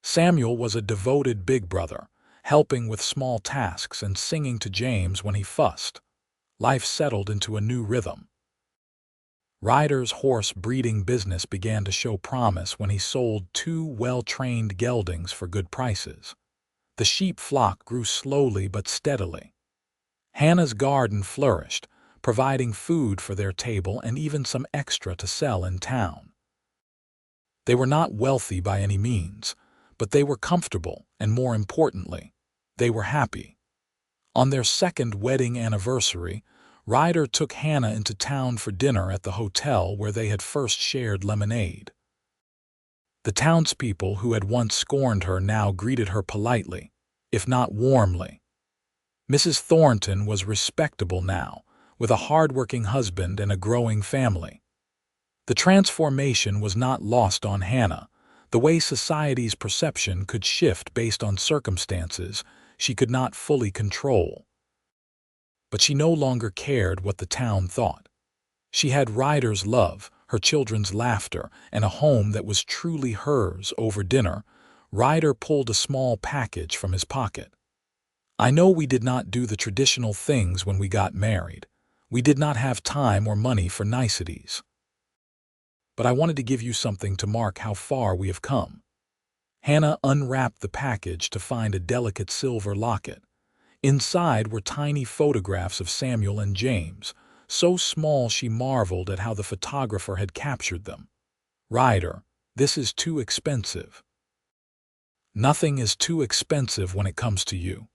Samuel was a devoted big brother, helping with small tasks and singing to James when he fussed. Life settled into a new rhythm. Ryder's horse breeding business began to show promise when he sold 2 well-trained geldings for good prices. The sheep flock grew slowly but steadily. Hannah's garden flourished, providing food for their table and even some extra to sell in town. They were not wealthy by any means, but they were comfortable, and more importantly, they were happy. On their 2nd wedding anniversary, Ryder took Hannah into town for dinner at the hotel where they had first shared lemonade. The townspeople who had once scorned her now greeted her politely, if not warmly. Mrs. Thornton was respectable now, with a hard-working husband and a growing family. The transformation was not lost on Hannah. The way society's perception could shift based on circumstances she could not fully control. But she no longer cared what the town thought. She had Ryder's love, her children's laughter, and a home that was truly hers. Over dinner, Ryder pulled a small package from his pocket. "I know we did not do the traditional things when we got married. We did not have time or money for niceties. But I wanted to give you something to mark how far we have come." Hannah unwrapped the package to find a delicate silver locket. Inside were tiny photographs of Samuel and James, so small she marveled at how the photographer had captured them. "Ryder, this is too expensive." "Nothing is too expensive when it comes to you.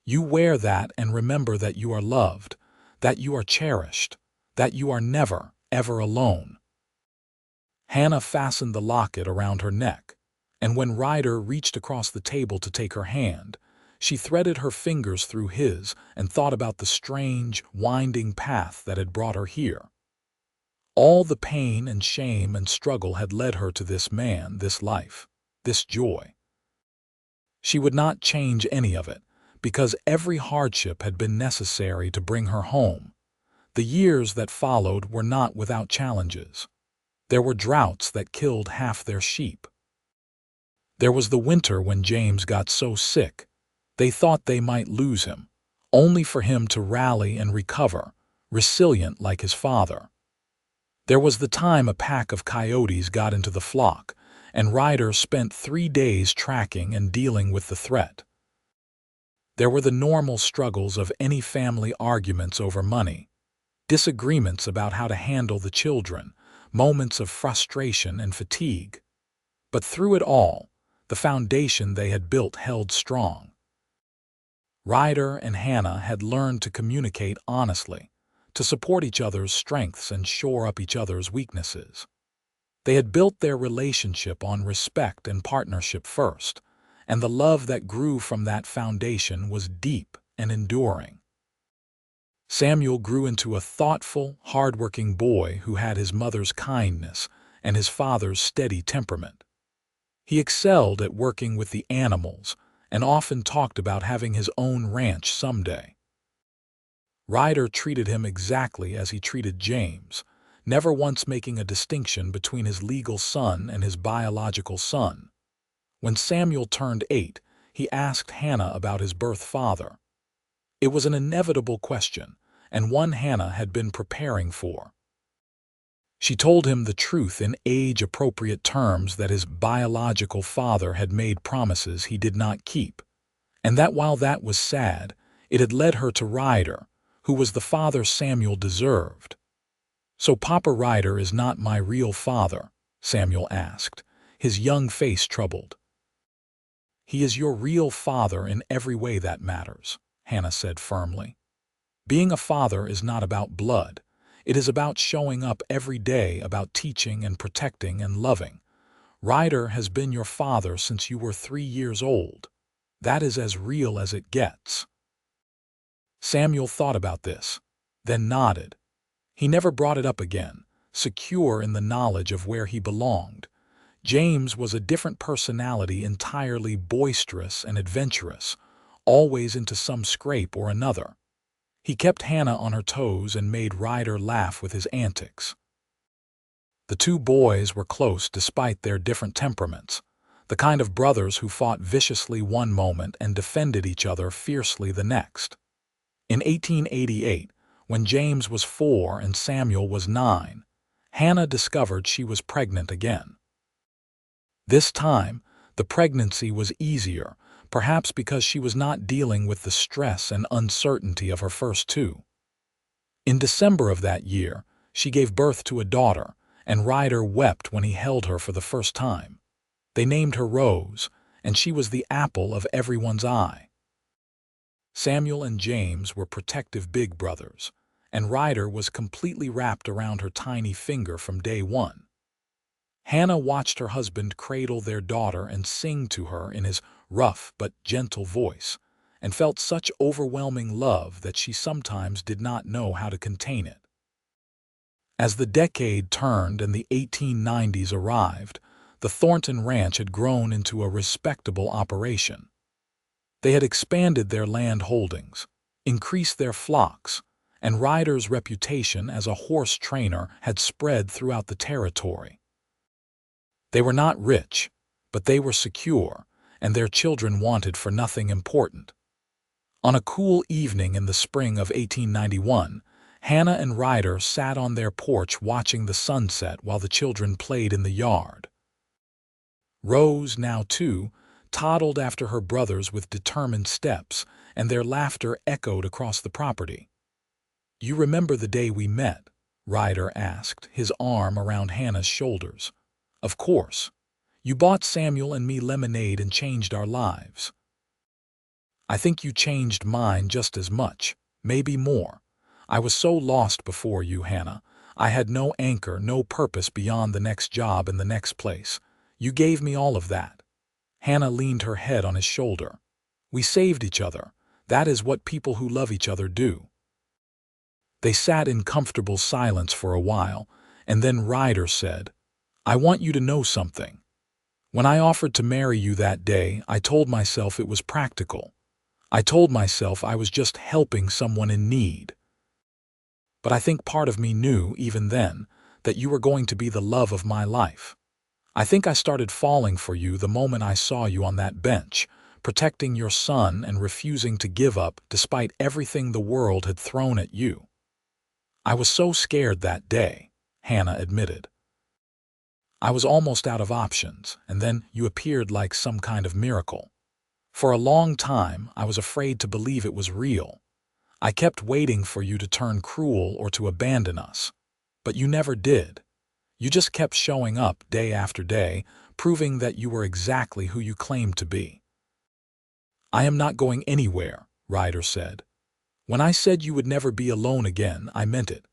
You wear that and remember that you are loved, that you are cherished, that you are never, ever alone." Hannah fastened the locket around her neck, and when Ryder reached across the table to take her hand, she threaded her fingers through his and thought about the strange, winding path that had brought her here. All the pain and shame and struggle had led her to this man, this life, this joy. She would not change any of it, because every hardship had been necessary to bring her home. The years that followed were not without challenges. There were droughts that killed half their sheep. There was the winter when James got so sick they thought they might lose him, only for him to rally and recover, resilient like his father. There was the time a pack of coyotes got into the flock, and Ryder spent 3 days tracking and dealing with the threat. There were the normal struggles of any family: arguments over money, disagreements about how to handle the children, moments of frustration and fatigue. But through it all, the foundation they had built held strong. Ryder and Hannah had learned to communicate honestly, to support each other's strengths and shore up each other's weaknesses. They had built their relationship on respect and partnership first, and the love that grew from that foundation was deep and enduring. Samuel grew into a thoughtful, hard-working boy who had his mother's kindness and his father's steady temperament. He excelled at working with the animals and often talked about having his own ranch someday. Ryder treated him exactly as he treated James, never once making a distinction between his legal son and his biological son. When Samuel turned 8, he asked Hannah about his birth father. It was an inevitable question, and one Hannah had been preparing for. She told him the truth in age-appropriate terms that his biological father had made promises he did not keep, and that while that was sad, it had led her to Ryder, who was the father Samuel deserved. "So Papa Ryder is not my real father?" Samuel asked, his young face troubled. "He is your real father in every way that matters," Hannah said firmly. "Being a father is not about blood. It is about showing up every day, about teaching and protecting and loving. Ryder has been your father since you were 3 years old. That is as real as it gets." Samuel thought about this, then nodded. He never brought it up again, secure in the knowledge of where he belonged. James was a different personality, entirely boisterous and adventurous, always into some scrape or another. He kept Hannah on her toes and made Ryder laugh with his antics. The two boys were close despite their different temperaments, the kind of brothers who fought viciously one moment and defended each other fiercely the next. In 1888, when James was 4 and Samuel was 9, Hannah discovered she was pregnant again. This time, the pregnancy was easier, perhaps because she was not dealing with the stress and uncertainty of her first two. In December of that year, she gave birth to a daughter, and Ryder wept when he held her for the first time. They named her Rose, and she was the apple of everyone's eye. Samuel and James were protective big brothers, and Ryder was completely wrapped around her tiny finger from day one. Hannah watched her husband cradle their daughter and sing to her in his rough but gentle voice, and felt such overwhelming love that she sometimes did not know how to contain it. As the decade turned and the 1890s arrived, the Thornton Ranch had grown into a respectable operation. They had expanded their land holdings, increased their flocks, and Ryder's reputation as a horse trainer had spread throughout the territory. They were not rich, but they were secure, and their children wanted for nothing important. On a cool evening in the spring of 1891, Hannah and Ryder sat on their porch watching the sunset while the children played in the yard. Rose, now 2, toddled after her brothers with determined steps, and their laughter echoed across the property. "You remember the day we met?" Ryder asked, his arm around Hannah's shoulders. "Of course. You bought Samuel and me lemonade and changed our lives." "I think you changed mine just as much, maybe more. I was so lost before you, Hannah. I had no anchor, no purpose beyond the next job and the next place. You gave me all of that." Hannah leaned her head on his shoulder. "We saved each other. That is what people who love each other do." They sat in comfortable silence for a while, and then Ryder said, "I want you to know something. When I offered to marry you that day, I told myself it was practical. I told myself I was just helping someone in need. But I think part of me knew, even then, that you were going to be the love of my life. I think I started falling for you the moment I saw you on that bench, protecting your son and refusing to give up despite everything the world had thrown at you. I was so scared that day," Hannah admitted. "I was almost out of options, and then you appeared like some kind of miracle. For a long time, I was afraid to believe it was real. I kept waiting for you to turn cruel or to abandon us. But you never did. You just kept showing up day after day, proving that you were exactly who you claimed to be." "I am not going anywhere," Ryder said. "When I said you would never be alone again, I meant it.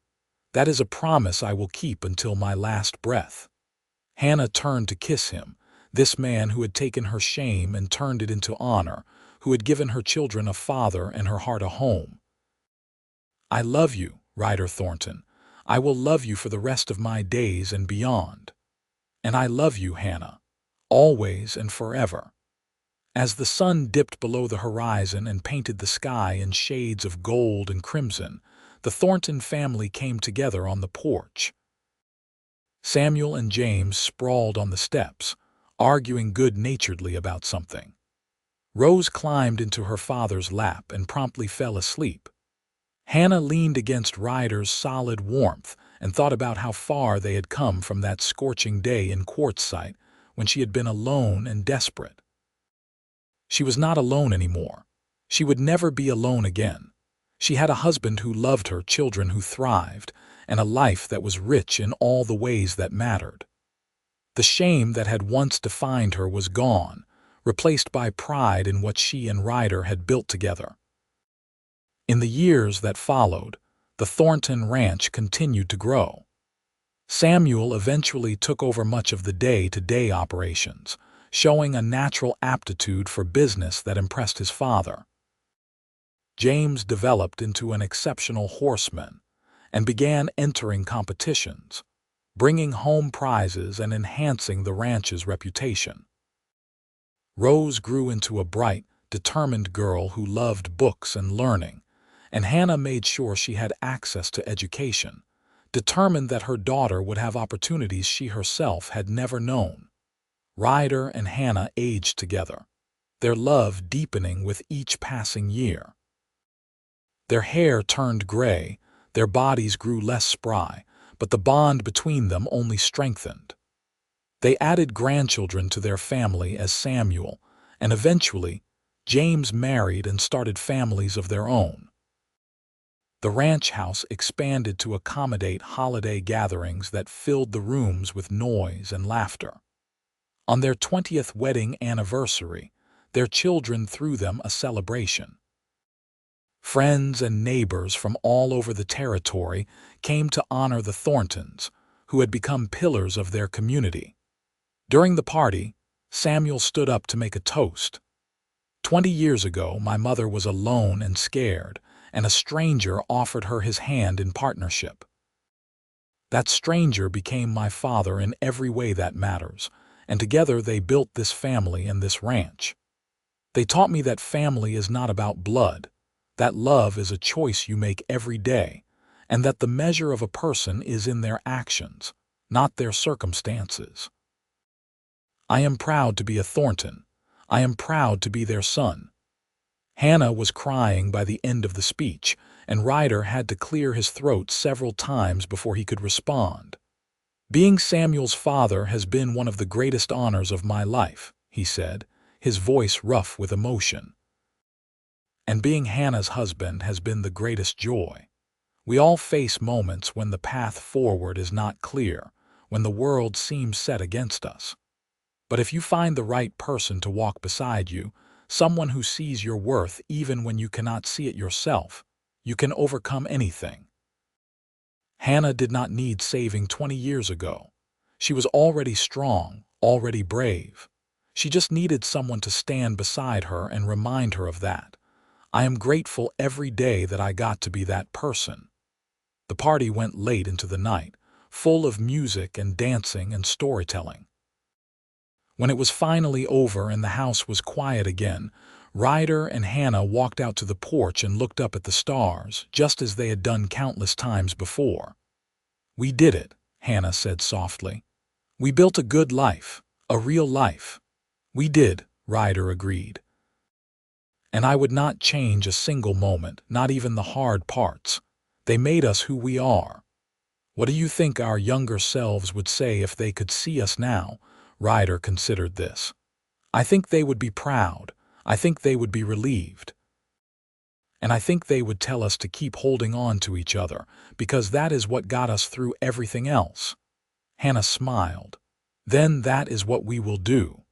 That is a promise I will keep until my last breath." Hannah turned to kiss him, This man who had taken her shame and turned it into honor, who had given her children a father and her heart a home. I love you, Ryder Thornton. I will love you for the rest of my days and beyond. And I love you, Hannah, always and forever. As the sun dipped below the horizon and painted the sky in shades of gold and crimson, the Thornton family came together on the porch. Samuel and James sprawled on the steps, arguing good-naturedly about something. Rose climbed into her father's lap and promptly fell asleep. Hannah leaned against Ryder's solid warmth and thought about how far they had come from that scorching day in Quartzsite when she had been alone and desperate. She was not alone anymore. She would never be alone again. She had a husband who loved her, children who thrived, and a life that was rich in all the ways that mattered. The shame that had once defined her was gone, replaced by pride in what she and Ryder had built together. In the years that followed, the Thornton ranch continued to grow. Samuel eventually took over much of the day-to-day operations, showing a natural aptitude for business that impressed his father. James developed into an exceptional horseman and began entering competitions, bringing home prizes and enhancing the ranch's reputation. Rose grew into a bright, determined girl who loved books and learning, and Hannah made sure she had access to education, determined that her daughter would have opportunities she herself had never known. Ryder and Hannah aged together, their love deepening with each passing year. Their hair turned gray, their bodies grew less spry, but the bond between them only strengthened. They added grandchildren to their family as Samuel, and eventually, James married and started families of their own. The ranch house expanded to accommodate holiday gatherings that filled the rooms with noise and laughter. On their 20th wedding anniversary, their children threw them a celebration. Friends and neighbors from all over the territory came to honor the Thorntons, who had become pillars of their community. During the party, Samuel stood up to make a toast. 20 years ago, my mother was alone and scared, and a stranger offered her his hand in partnership. That stranger became my father in every way that matters, and together they built this family and this ranch. They taught me that family is not about blood, that love is a choice you make every day, and that the measure of a person is in their actions, not their circumstances. I am proud to be a Thornton. I am proud to be their son. Hannah was crying by the end of the speech, and Ryder had to clear his throat several times before he could respond. Being Samuel's father has been one of the greatest honors of my life, he said, his voice rough with emotion. And being Hannah's husband has been the greatest joy. We all face moments when the path forward is not clear, when the world seems set against us. But if you find the right person to walk beside you, someone who sees your worth even when you cannot see it yourself, you can overcome anything. Hannah did not need saving 20 years ago. She was already strong, already brave. She just needed someone to stand beside her and remind her of that. I am grateful every day that I got to be that person. The party went late into the night, full of music and dancing and storytelling. When it was finally over and the house was quiet again, Ryder and Hannah walked out to the porch and looked up at the stars, just as they had done countless times before. "We did it," Hannah said softly. "We built a good life, a real life." "We did," Ryder agreed. "And I would not change a single moment, not even the hard parts. They made us who we are." "What do you think our younger selves would say if they could see us now?" Ryder considered this. "I think they would be proud. I think they would be relieved. And I think they would tell us to keep holding on to each other, because that is what got us through everything else." Hannah smiled. "Then that is what we will do."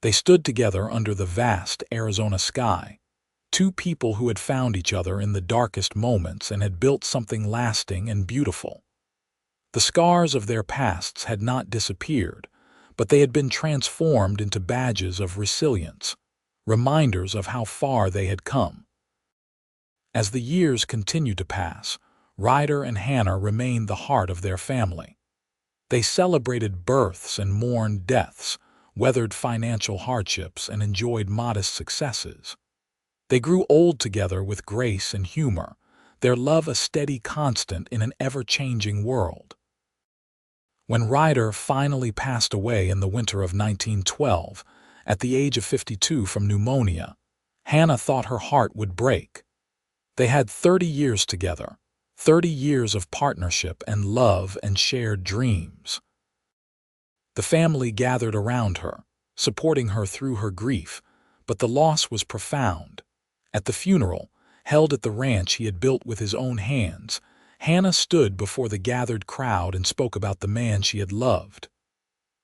They stood together under the vast Arizona sky, two people who had found each other in the darkest moments and had built something lasting and beautiful. The scars of their pasts had not disappeared, but they had been transformed into badges of resilience, reminders of how far they had come. As the years continued to pass, Ryder and Hannah remained the heart of their family. They celebrated births and mourned deaths, weathered financial hardships, and enjoyed modest successes. They grew old together with grace and humor, their love a steady constant in an ever-changing world. When Ryder finally passed away in the winter of 1912, at the age of 52 from pneumonia, Hannah thought her heart would break. They had 30 years together, 30 years of partnership and love and shared dreams. The family gathered around her, supporting her through her grief, but the loss was profound. At the funeral, held at the ranch he had built with his own hands, Hannah stood before the gathered crowd and spoke about the man she had loved.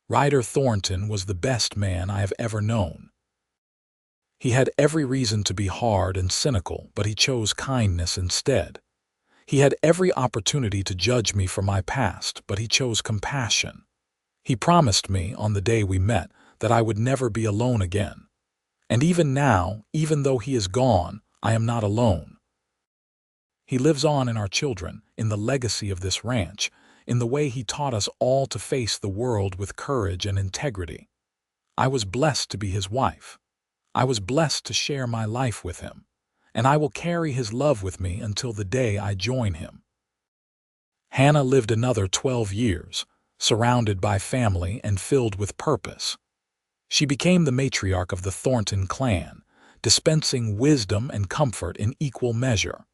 Ryder Thornton was the best man I have ever known. He had every reason to be hard and cynical, but he chose kindness instead. He had every opportunity to judge me for my past, but he chose compassion. He promised me, on the day we met, that I would never be alone again. And even now, even though he is gone, I am not alone. He lives on in our children, in the legacy of this ranch, in the way he taught us all to face the world with courage and integrity. I was blessed to be his wife. I was blessed to share my life with him, and I will carry his love with me until the day I join him. Hannah lived another 12 years, surrounded by family and filled with purpose. She became the matriarch of the Thornton clan, dispensing wisdom and comfort in equal measure.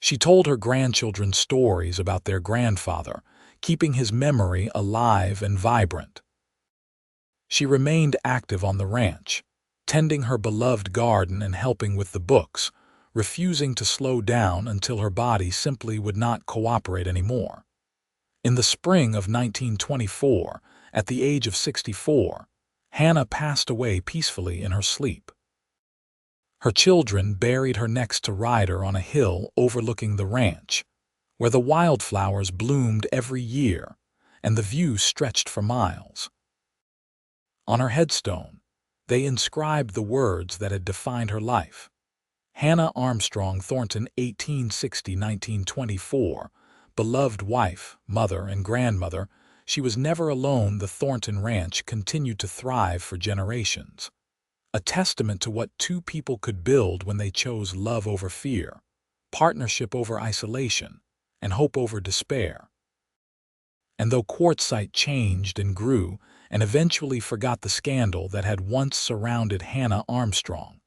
She told her grandchildren stories about their grandfather, keeping his memory alive and vibrant. She remained active on the ranch, tending her beloved garden and helping with the books, refusing to slow down until her body simply would not cooperate anymore. In the spring of 1924, at the age of 64, Hannah passed away peacefully in her sleep. Her children buried her next to Ryder on a hill overlooking the ranch, where the wildflowers bloomed every year and the view stretched for miles. On her headstone, they inscribed the words that had defined her life. Hannah Armstrong Thornton, 1860–1924, beloved wife, mother, and grandmother, she was never alone. The Thornton Ranch continued to thrive for generations. A testament to what two people could build when they chose love over fear, partnership over isolation, and hope over despair. And though Quartzsite changed and grew and eventually forgot the scandal that had once surrounded Hannah Armstrong,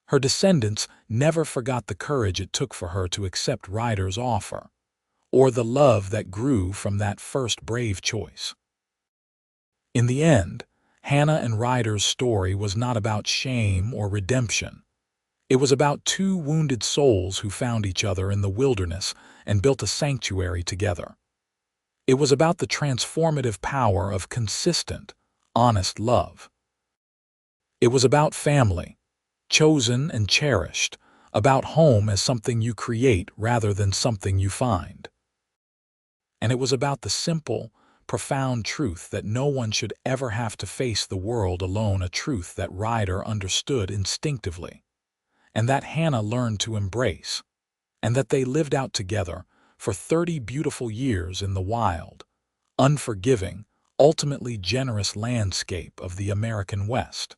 her descendants never forgot the courage it took for her to accept Ryder's offer, or the love that grew from that first brave choice. In the end, Hannah and Ryder's story was not about shame or redemption. It was about two wounded souls who found each other in the wilderness and built a sanctuary together. It was about the transformative power of consistent, honest love. It was about family, chosen and cherished, about home as something you create rather than something you find. And it was about the simple, profound truth that no one should ever have to face the world alone, a truth that Ryder understood instinctively, and that Hannah learned to embrace, and that they lived out together for 30 beautiful years in the wild, unforgiving, ultimately generous landscape of the American West.